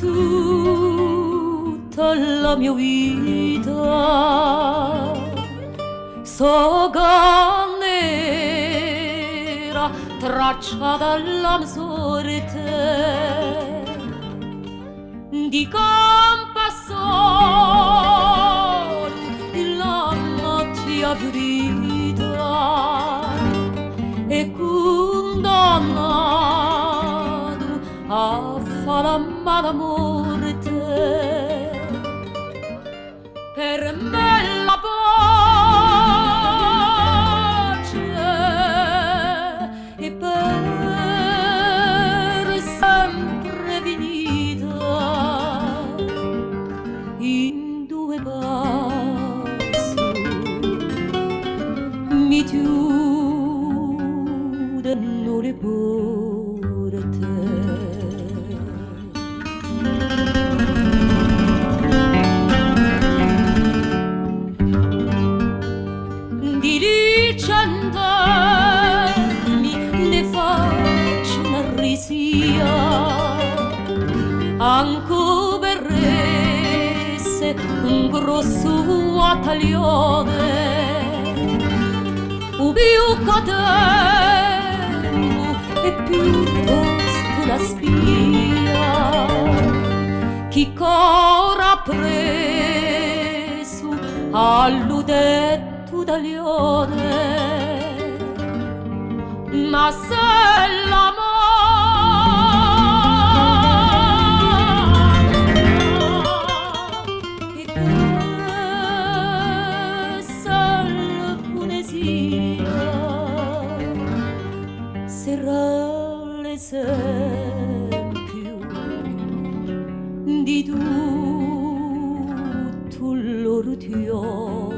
tutta la mia vita soga nera tracciata dalla sorte di compassore la notte fiorita e condannato a fare la mala morte. Per me la pace è per sempre finita in due passi mi chiudono le porte. Di ricendermi ne faccio una risia anche per esse un grosso attaglione più catemmo e piuttosto la spia chi cora preso all'udetto da leone ma se l'amore e questa la poesia sarà l'esempio di tutto l'ortione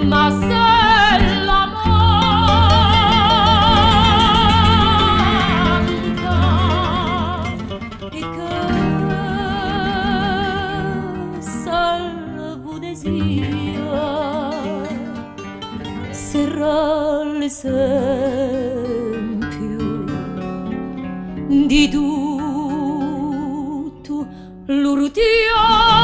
ma se manca e che salvadesia sarà l'esempio di tutto l'urtione.